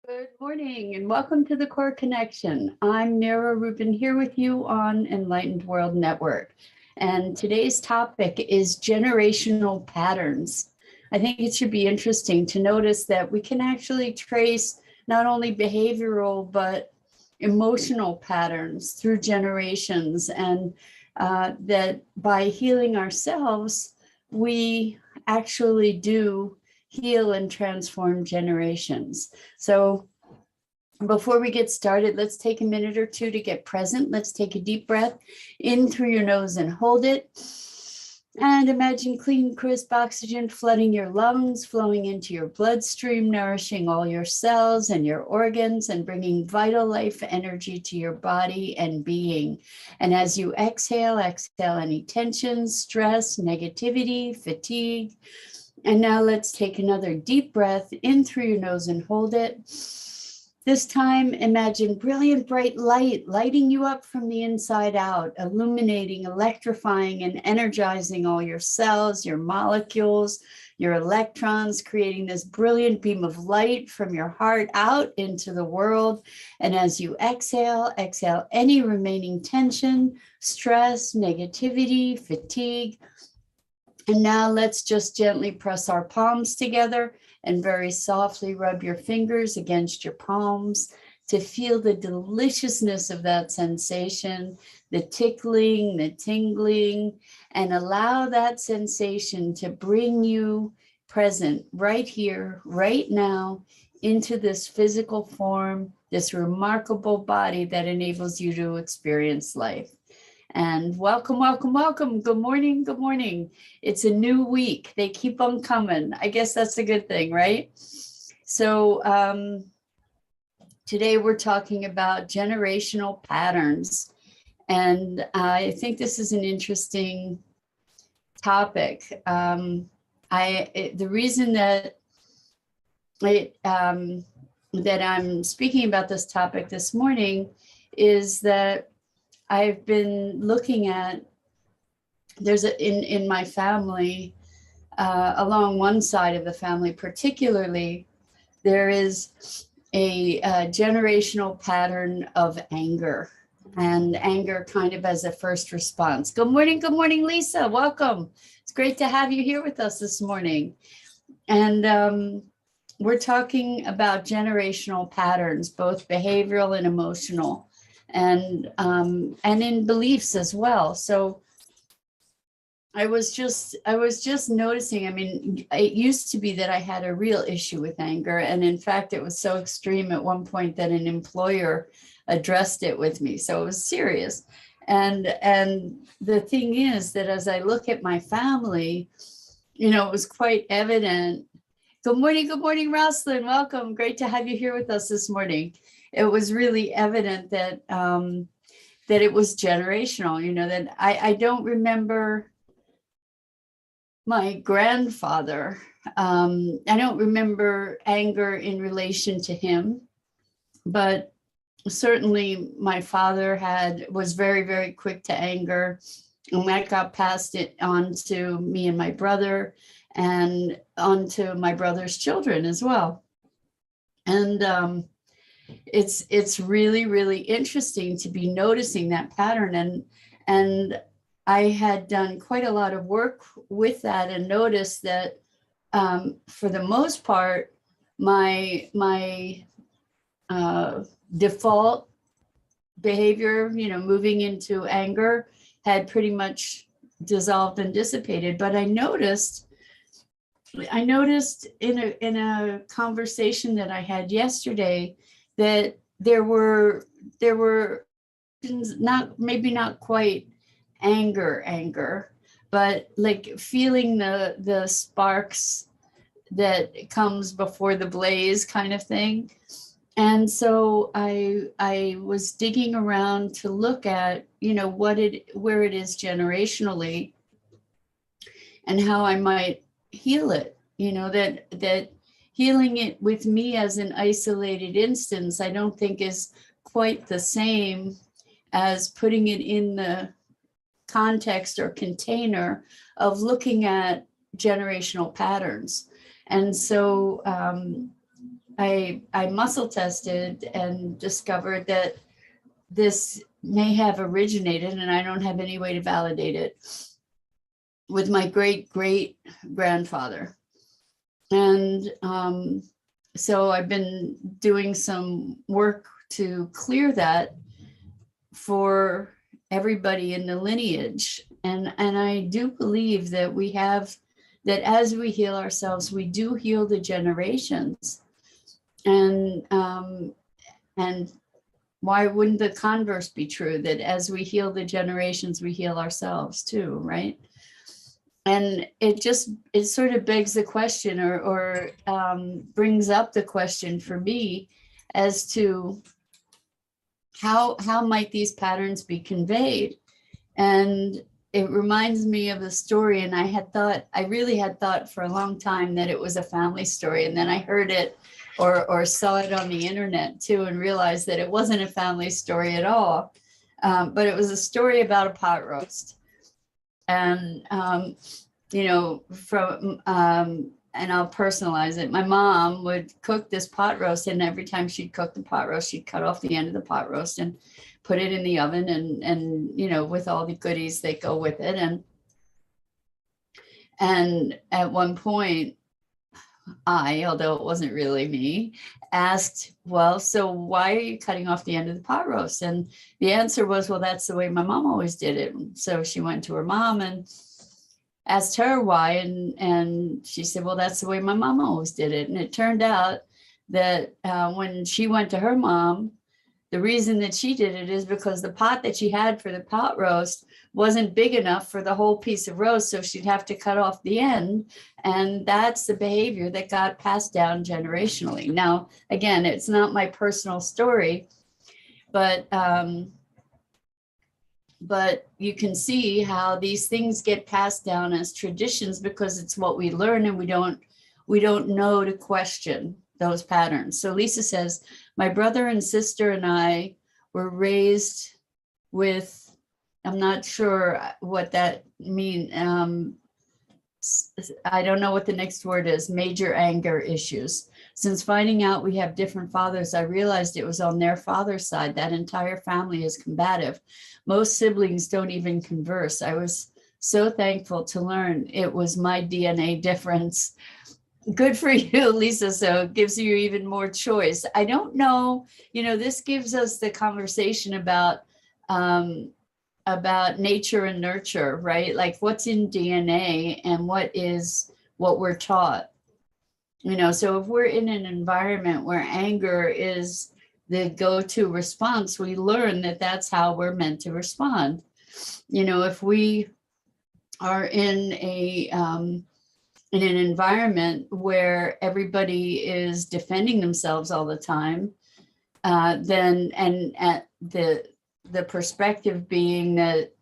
Good morning and welcome to the Core Connection. I'm Mira Rubin here with you on Enlightened World Network. And today's topic is generational patterns. I think it should be interesting to notice that we can actually trace not only behavioral but emotional patterns through generations, and that by healing ourselves, we actually do heal and transform generations. So before we get started, let's take a minute or two to get present. Let's take a deep breath in through your nose and hold it. And imagine clean, crisp oxygen flooding your lungs, flowing into your bloodstream, nourishing all your cells and your organs, and bringing vital life energy to your body and being. And as you exhale any tension, stress, negativity, fatigue. And now let's take another deep breath in through your nose and hold it. This time, imagine brilliant, bright light lighting you up from the inside out, illuminating, electrifying, and energizing all your cells, your molecules, your electrons, creating this brilliant beam of light from your heart out into the world. And as you exhale any remaining tension, stress, negativity, fatigue. And now let's just gently press our palms together and very softly rub your fingers against your palms to feel the deliciousness of that sensation, the tickling, the tingling, and allow that sensation to bring you present right here, right now, into this physical form, this remarkable body that enables you to experience life. And welcome, welcome, welcome. Good morning, good morning. It's a new week. They keep on coming. I guess that's a good thing, right? So today we're talking about generational patterns. And I think this is an interesting topic. The reason that I'm speaking about this topic this morning is that I've been looking at, there's in my family, along one side of the family particularly, there is a generational pattern of anger, and anger kind of as a first response. Good morning, Lisa, welcome. It's great to have you here with us this morning. And we're talking about generational patterns, both behavioral and emotional. And in beliefs as well. So I was just noticing, I mean, it used to be that I had a real issue with anger. And in fact, it was so extreme at one point that an employer addressed it with me. So it was serious. And the thing is that as I look at my family, it was quite evident. Good morning, Rosalind. Welcome. Great to have you here with us this morning. It was really evident that that it was generational, that I don't remember my grandfather. I don't remember anger in relation to him, but certainly my father was very, very quick to anger, and that got passed it on to me and my brother and on to my brother's children as well. And it's really, really interesting to be noticing that pattern. And I had done quite a lot of work with that and noticed that for the most part, my default behavior, moving into anger, had pretty much dissolved and dissipated. But I noticed in a conversation that I had yesterday that there were not quite anger, but like feeling the sparks that comes before the blaze kind of thing. And so I was digging around to look at, where it is generationally and how I might heal it, that healing it with me as an isolated instance, I don't think is quite the same as putting it in the context or container of looking at generational patterns. And so I muscle tested and discovered that this may have originated, and I don't have any way to validate it, with my great grandfather. And so I've been doing some work to clear that for everybody in the lineage. And I do believe that we have, that as we heal ourselves, we do heal the generations. And why wouldn't the converse be true, that as we heal the generations, we heal ourselves too, right? And it sort of begs the question, or brings up the question for me as to how might these patterns be conveyed. And it reminds me of a story, and I really had thought for a long time that it was a family story, and then I heard it or saw it on the internet too, and realized that it wasn't a family story at all, but it was a story about a pot roast. And and I'll personalize it. My mom would cook this pot roast, and every time she'd cook the pot roast, she'd cut off the end of the pot roast and put it in the oven, and with all the goodies that go with it. And at one point, although it wasn't really me, asked, well, so why are you cutting off the end of the pot roast? And the answer was, well, that's the way my mom always did it. So she went to her mom and asked her why, and she said, well, that's the way my mom always did it. And it turned out that when she went to her mom, the reason that she did it is because the pot that she had for the pot roast wasn't big enough for the whole piece of roast, so she'd have to cut off the end. And that's the behavior that got passed down generationally. Now, again, it's not my personal story, but you can see how these things get passed down as traditions, because it's what we learn, and we don't know to question those patterns. So Lisa says, my brother and sister and I were raised with, I'm not sure what that means. I don't know what the next word is, major anger issues. Since finding out we have different fathers, I realized it was on their father's side. That entire family is combative. Most siblings don't even converse. I was so thankful to learn it was my DNA difference. Good for you, Lisa. So it gives you even more choice. I don't know, this gives us the conversation about nature and nurture, right? Like what's in DNA and what we're taught. So if we're in an environment where anger is the go-to response, we learn that that's how we're meant to respond. If we are in an environment where everybody is defending themselves all the time, then the perspective being that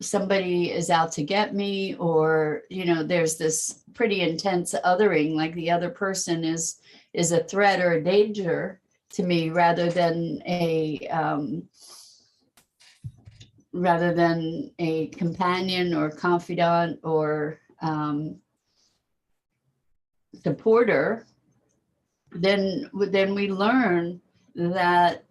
somebody is out to get me, or there's this pretty intense othering, like the other person is a threat or a danger to me, rather than a companion or confidant or supporter, then we learn that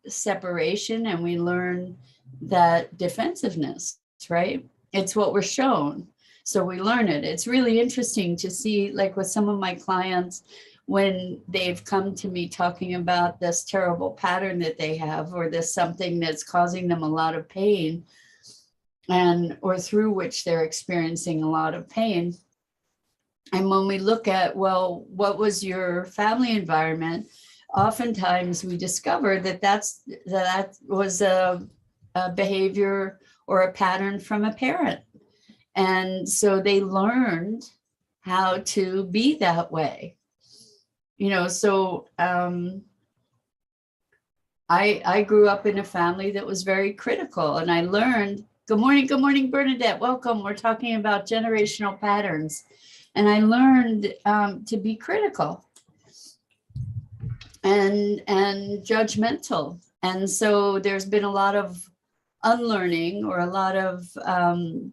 separation, and we learn that defensiveness, right? It's what we're shown, so we learn it. It's really interesting to see, like with some of my clients, when they've come to me talking about this terrible pattern that they have, or this something that's causing them a lot of pain, or through which they're experiencing a lot of pain. And when we look at, well, what was your family environment? Oftentimes we discover that was a behavior or a pattern from a parent. And so they learned how to be that way. So I grew up in a family that was very critical, and I learned, good morning, Bernadette, welcome. We're talking about generational patterns. And I learned to be critical and judgmental. And so there's been a lot of unlearning, or a lot of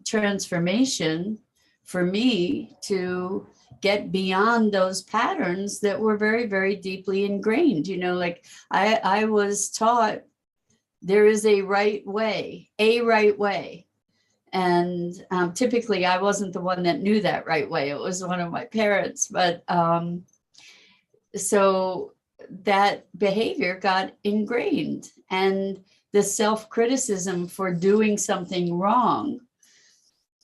transformation for me to get beyond those patterns that were very, very deeply ingrained. You know, like I was taught there is a right way. And typically I wasn't the one that knew that right way. It was one of my parents. But so that behavior got ingrained, and the self-criticism for doing something wrong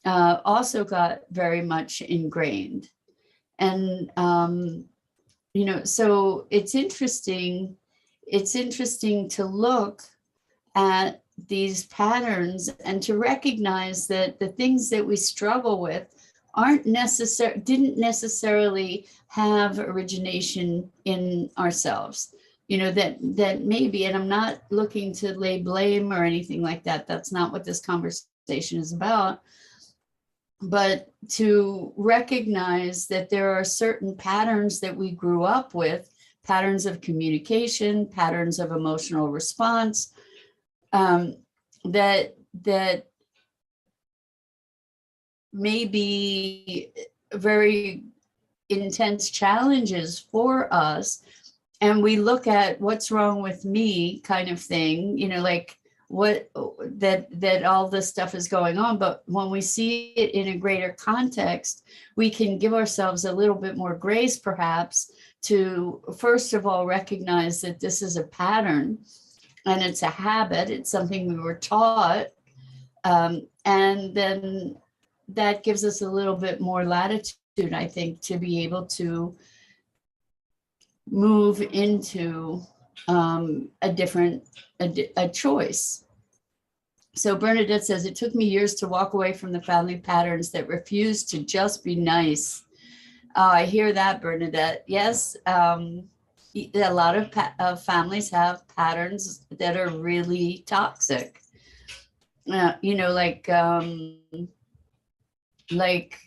also got very much ingrained. And, you know, so it's interesting to look at these patterns and to recognize that the things that we struggle with didn't necessarily have origination in ourselves. You know, that maybe, and I'm not looking to lay blame or anything like that. That's not what this conversation is about. But to recognize that there are certain patterns that we grew up with, patterns of communication, patterns of emotional response, that may be very intense challenges for us. And we look at what's wrong with me kind of thing, you know, like that all this stuff is going on. But when we see it in a greater context, we can give ourselves a little bit more grace, perhaps, to first of all recognize that this is a pattern and it's a habit. It's something we were taught. And then that gives us a little bit more latitude, I think, to be able to move into a choice. So Bernadette says, it took me years to walk away from the family patterns that refused to just be nice. I hear that, Bernadette. Yes, a lot of families have patterns that are really toxic. You know, like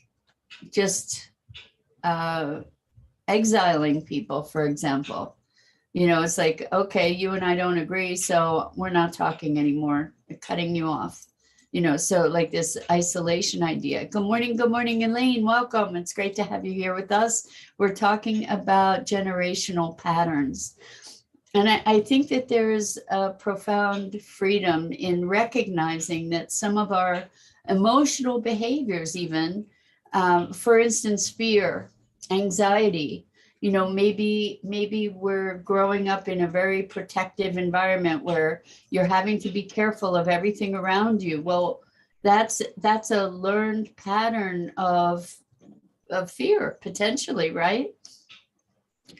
just exiling people, for example. You know, it's like, okay, you and I don't agree, so we're not talking anymore, cutting you off. You know, so like this isolation idea. Good morning, Elaine. Welcome. It's great to have you here with us. We're talking about generational patterns. And I think that there is a profound freedom in recognizing that some of our emotional behaviors, even, for instance, fear, anxiety, you know, maybe we're growing up in a very protective environment where you're having to be careful of everything around you. Well, that's a learned pattern of fear, potentially, right?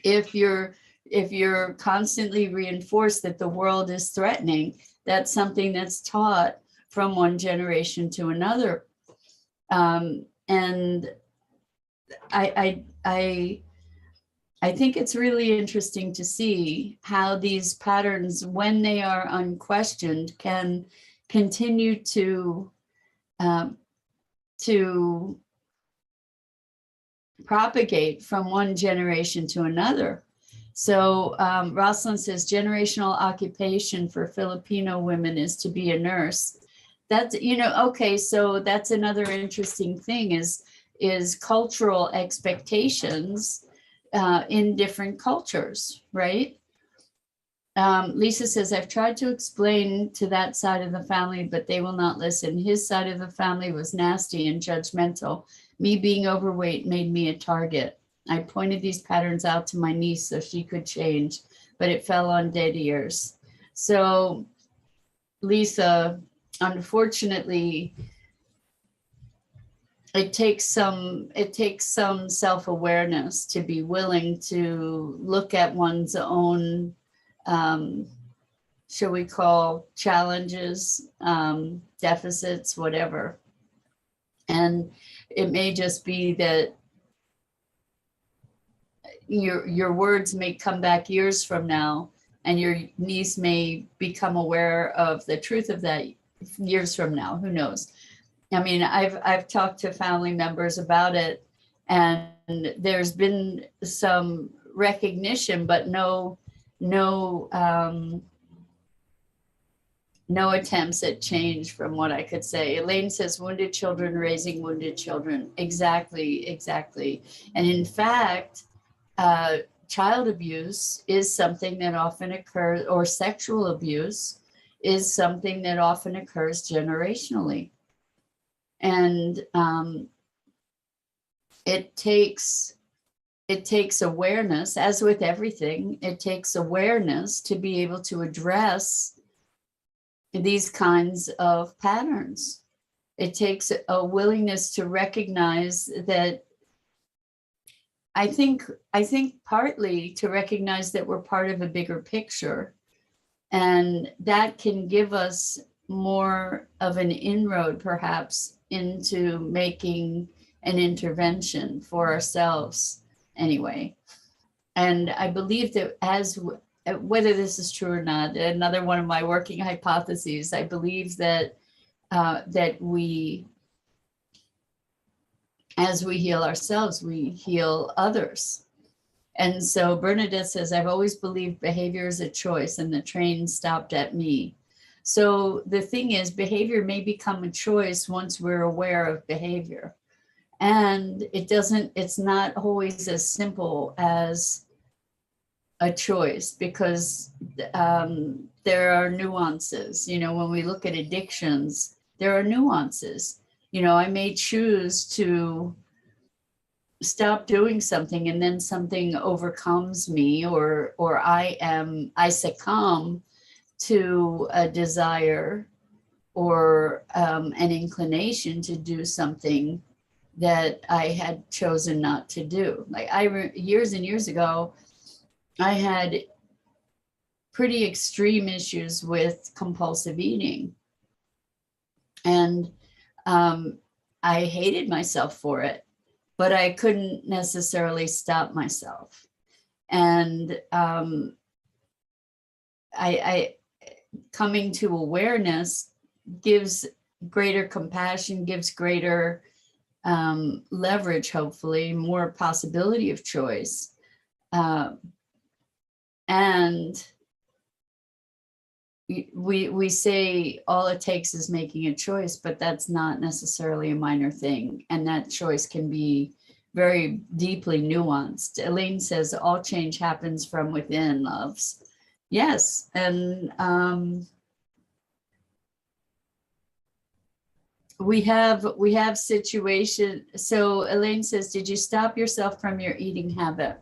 If you're constantly reinforced that the world is threatening, that's something that's taught from one generation to another. And I think it's really interesting to see how these patterns, when they are unquestioned, can continue to propagate from one generation to another. So Rosalind says, generational occupation for Filipino women is to be a nurse. That's, you know, okay, so that's another interesting thing is cultural expectations in different cultures, right? Lisa says, I've tried to explain to that side of the family, but they will not listen. His side of the family was nasty and judgmental. Me being overweight made me a target. I pointed these patterns out to my niece so she could change, but it fell on dead ears. So, Lisa, unfortunately, it takes some self-awareness to be willing to look at one's own, shall we call, challenges, deficits, whatever. And it may just be that your words may come back years from now, and your niece may become aware of the truth of that years from now. Who knows? I mean, I've talked to family members about it, and there's been some recognition, but no no attempts at change from what I could say. Elaine says, wounded children raising wounded children. Exactly, exactly. And in fact, child abuse is something that often occurs, or sexual abuse is something that often occurs generationally. And it takes awareness, as with everything, it takes awareness to be able to address these kinds of patterns. It takes a willingness to recognize that. I think partly to recognize that we're part of a bigger picture, and that can give us more of an inroad perhaps into making an intervention for ourselves anyway. And I believe that whether this is true or not, another one of my working hypotheses, I believe that that we, as we heal ourselves, we heal others. And so Bernadette says, I've always believed behavior is a choice, and the train stopped at me. So the thing is, behavior may become a choice once we're aware of behavior. And it's not always as simple as a choice, because there are nuances. When we look at addictions, there are nuances. I may choose to stop doing something, and then something overcomes me, or I succumb to a desire or an inclination to do something that I had chosen not to do. Like years and years ago, I had pretty extreme issues with compulsive eating, and I hated myself for it, but I couldn't necessarily stop myself. And I coming to awareness gives greater compassion, gives greater leverage, hopefully, more possibility of choice. And we say all it takes is making a choice, but that's not necessarily a minor thing. And that choice can be very deeply nuanced. Elaine says all change happens from within, loves. Yes. And we have situation. So Elaine says, did you stop yourself from your eating habit?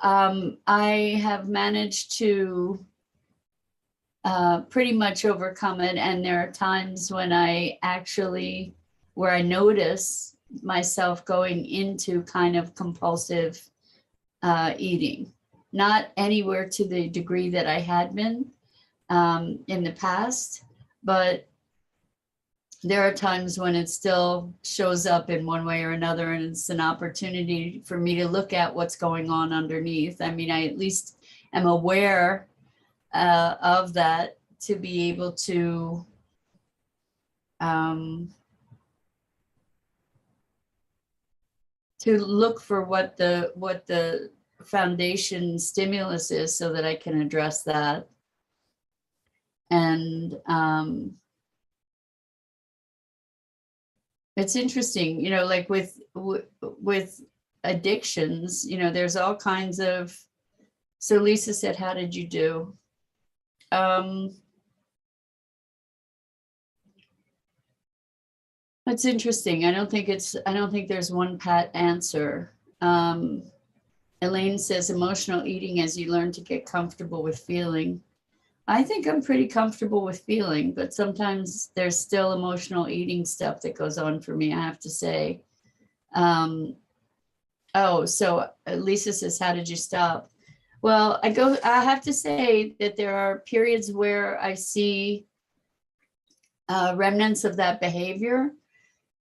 I have managed to pretty much overcome it. And there are times when where I notice myself going into kind of compulsive eating, not anywhere to the degree that I had been in the past, but there are times when it still shows up in one way or another, and it's an opportunity for me to look at what's going on underneath. I mean, I at least am aware of that, to be able to look for what the foundation stimulus is, so that I can address that. And it's interesting, like with addictions, there's all kinds of. So Lisa said, how did you do? That's interesting. I don't think there's one pat answer. Elaine says emotional eating as you learn to get comfortable with feeling. I think I'm pretty comfortable with feeling, but sometimes there's still emotional eating stuff that goes on for me, I have to say. So Lisa says, how did you stop? Well, I have to say that there are periods where I see remnants of that behavior.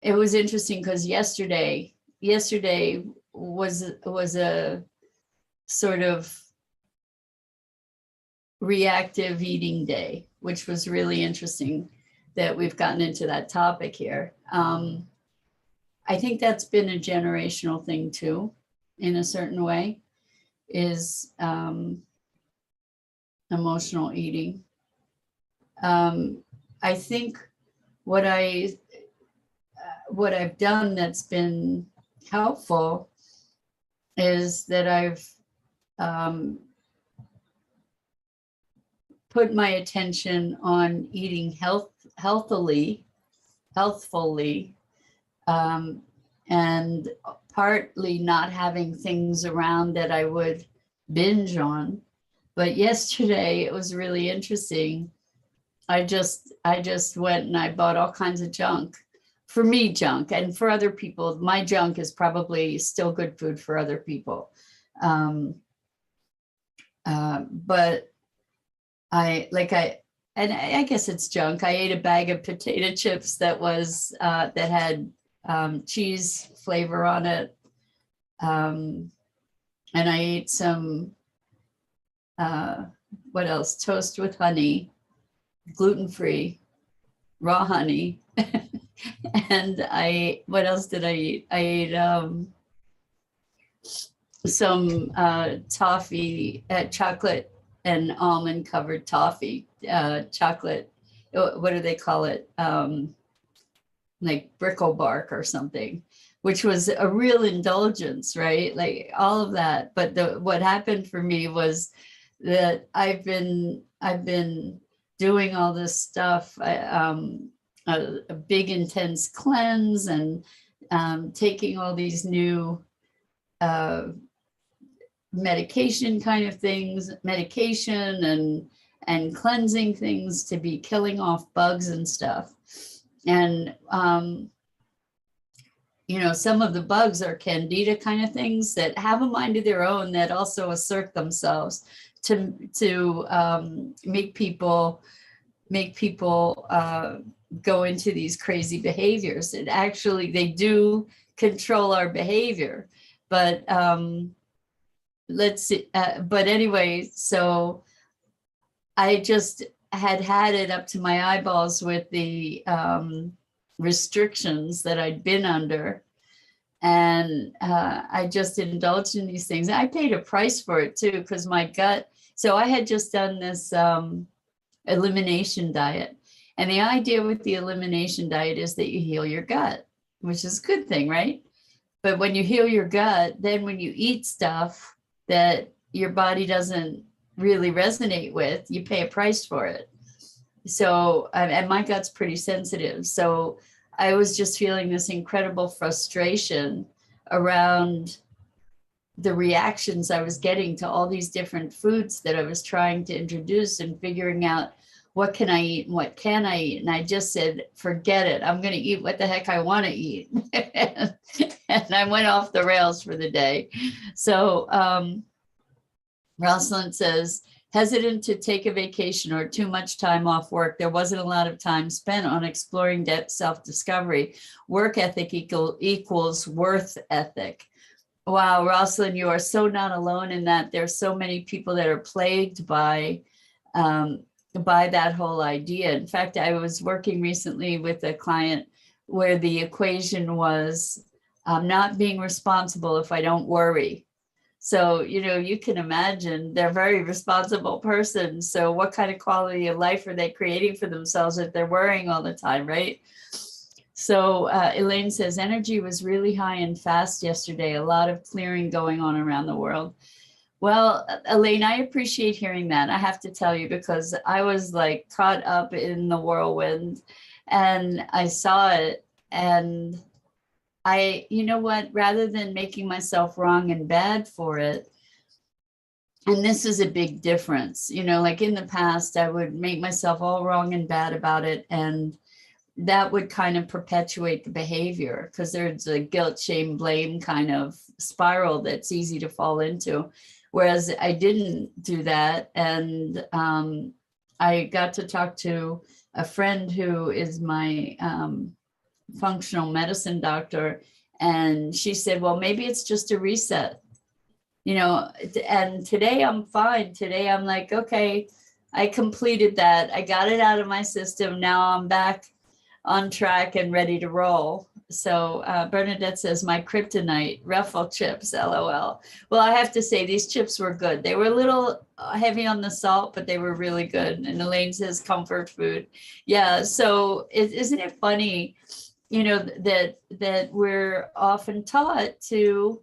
It was interesting because yesterday was a sort of reactive eating day, which was really interesting that we've gotten into that topic here. I think that's been a generational thing too, in a certain way, is emotional eating. I think what I've done that's been helpful is that I've put my attention on eating healthfully, and partly not having things around that I would binge on. But yesterday it was really interesting. I just went and I bought all kinds of junk. For me, junk, and for other people, my junk is probably still good food for other people. But I guess it's junk. I ate a bag of potato chips that was that had cheese flavor on it, and I ate some what else? Toast with honey, gluten-free, raw honey. And what else did I eat? I ate some toffee, chocolate and almond covered toffee, chocolate. What do they call it? Like brickle bark or something, which was a real indulgence, right? Like all of that. But what happened for me was that I've been doing all this stuff, a big intense cleanse, and taking all these new medication kind of things, medication and cleansing things to be killing off bugs and stuff. And you know, some of the bugs are candida kind of things that have a mind of their own, that also assert themselves to make people go into these crazy behaviors. And actually they do control our behavior, but let's see. But anyway, so I just had it up to my eyeballs with the restrictions that I'd been under. And I just indulged in these things. I paid a price for it too, because my gut, so I had just done this elimination diet. And the idea with the elimination diet is that you heal your gut, which is a good thing, right? But when you heal your gut, then when you eat stuff that your body doesn't really resonate with, you pay a price for it. So, and my gut's pretty sensitive. So I was just feeling this incredible frustration around the reactions I was getting to all these different foods that I was trying to introduce, and figuring out what can I eat and what can I eat. And I just said, forget it. I'm going to eat what the heck I want to eat. And I went off the rails for the day. So Rosalind says, hesitant to take a vacation or too much time off work. There wasn't a lot of time spent on exploring self-discovery. Work ethic equals worth ethic. Wow, Rosalind, you are so not alone in that. There's so many people that are plagued by that whole idea. In fact, I was working recently with a client where the equation was not being responsible if I don't worry. So, you know, you can imagine they're a very responsible person. So what kind of quality of life are they creating for themselves if they're worrying all the time, right? So Elaine says, energy was really high and fast yesterday. A lot of clearing going on around the world. Well, Elaine, I appreciate hearing that. I have to tell you, because I was like caught up in the whirlwind and I saw it, and you know what, rather than making myself wrong and bad for it, and this is a big difference, you know, like in the past, I would make myself all wrong and bad about it. And that would kind of perpetuate the behavior, because there's a guilt, shame, blame kind of spiral that's easy to fall into. Whereas I didn't do that. And I got to talk to a friend who is my functional medicine doctor. And she said, well, maybe it's just a reset, you know, and today I'm fine. Today I'm like, okay, I completed that. I got it out of my system. Now I'm back on track and ready to roll. Bernadette says, my kryptonite, Ruffle chips, LOL. Well, I have to say these chips were good. They were a little heavy on the salt, but they were really good. And Elaine says comfort food. Yeah. So isn't it funny, that we're often taught to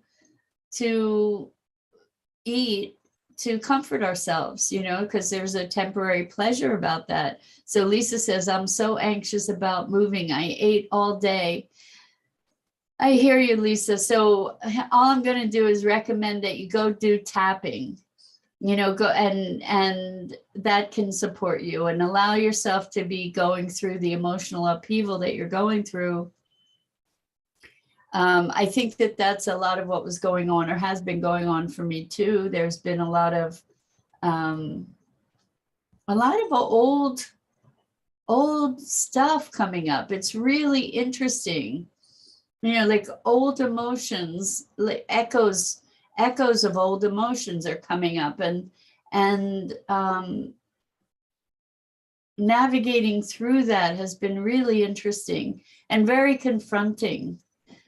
eat to comfort ourselves, because there's a temporary pleasure about that. So Lisa says, I'm so anxious about moving. I ate all day. I hear you, Lisa. So all I'm going to do is recommend that you go do tapping, go and that can support you and allow yourself to be going through the emotional upheaval that you're going through. I think that that's a lot of what was going on or has been going on for me too. There's been a lot of old stuff coming up. It's really interesting, like old emotions, like echoes of old emotions are coming up, and navigating through that has been really interesting and very confronting.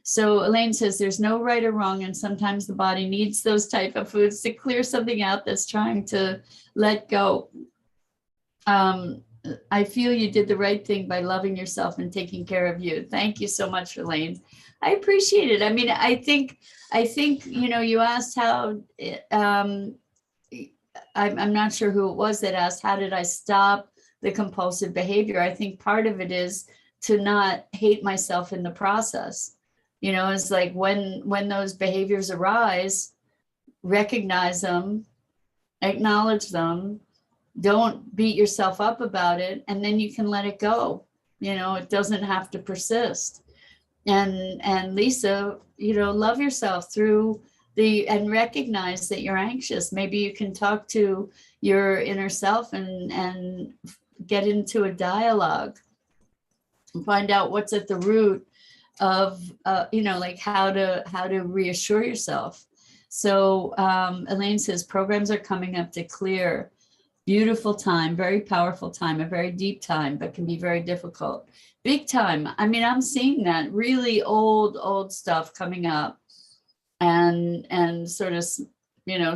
So Elaine says there's no right or wrong, and sometimes the body needs those type of foods to clear something out that's trying to let go. I feel you did the right thing by loving yourself and taking care of you. Thank you so much, Elaine. I appreciate it. I mean, I think you asked how. I'm not sure who it was that asked, how did I stop the compulsive behavior? I think part of it is to not hate myself in the process. It's like when those behaviors arise, recognize them, acknowledge them, don't beat yourself up about it, and then you can let it go. It doesn't have to persist. And Lisa, love yourself through and recognize that you're anxious. Maybe you can talk to your inner self and get into a dialogue and find out what's at the root of like how to reassure yourself. So Elaine says programs are coming up to clear. Beautiful time, very powerful time, a very deep time, but can be very difficult. Big time. I mean, I'm seeing that really old stuff coming up and sort of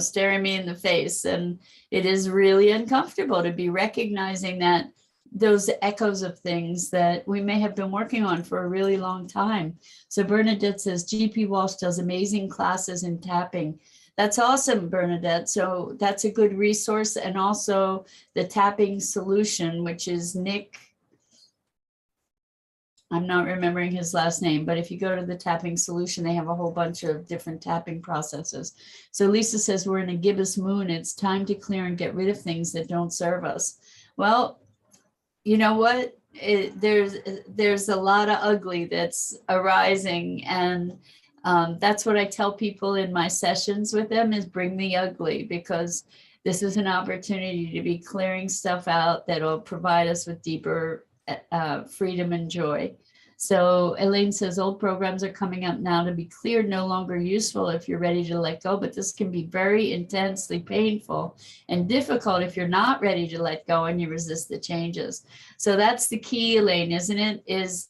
staring me in the face, and it is really uncomfortable to be recognizing that those echoes of things that we may have been working on for a really long time. So Bernadette says, GP Walsh does amazing classes in tapping. That's awesome, Bernadette. So that's a good resource. And also the tapping solution, which is Nick, I'm not remembering his last name, but if you go to the tapping solution, they have a whole bunch of different tapping processes. So Lisa says, we're in a gibbous moon. It's time to clear and get rid of things that don't serve us. Well, you know what? There's a lot of ugly that's arising, and that's what I tell people in my sessions with them is bring the ugly, because this is an opportunity to be clearing stuff out that will provide us with deeper freedom and joy. So Elaine says old programs are coming up now to be cleared, no longer useful if you're ready to let go, but this can be very intensely painful and difficult if you're not ready to let go and you resist the changes. So that's the key, Elaine, isn't it? Is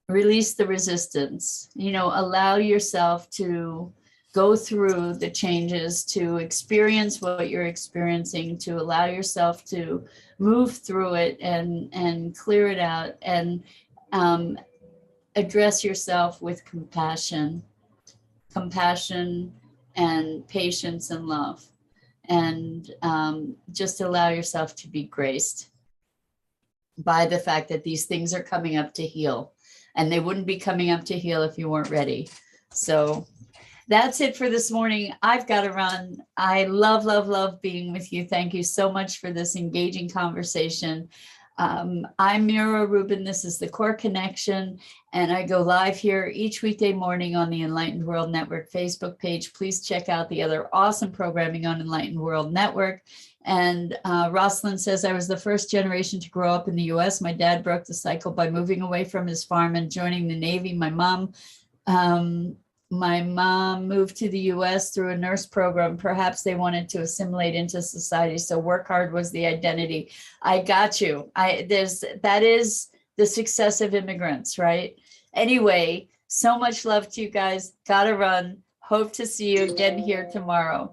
release the resistance, allow yourself to go through the changes, to experience what you're experiencing, to allow yourself to move through it and clear it out, and address yourself with compassion and patience and love, and just allow yourself to be graced by the fact that these things are coming up to heal, and they wouldn't be coming up to heal if you weren't ready. So that's it for this morning. I've got to run. I love being with you. Thank you so much for this engaging conversation. I'm Mira Rubin. This is the Core Connection, and I go live here each weekday morning on the Enlightened World Network Facebook page. Please check out the other awesome programming on Enlightened World Network. And Rosalind says, I was the first generation to grow up in the US. My dad broke the cycle by moving away from his farm and joining the Navy. My mom moved to the US through a nurse program. Perhaps they wanted to assimilate into society. So work hard was the identity. I got you. That is the success of immigrants, right? Anyway, So much love to you guys. Gotta run. Hope to see you again here tomorrow.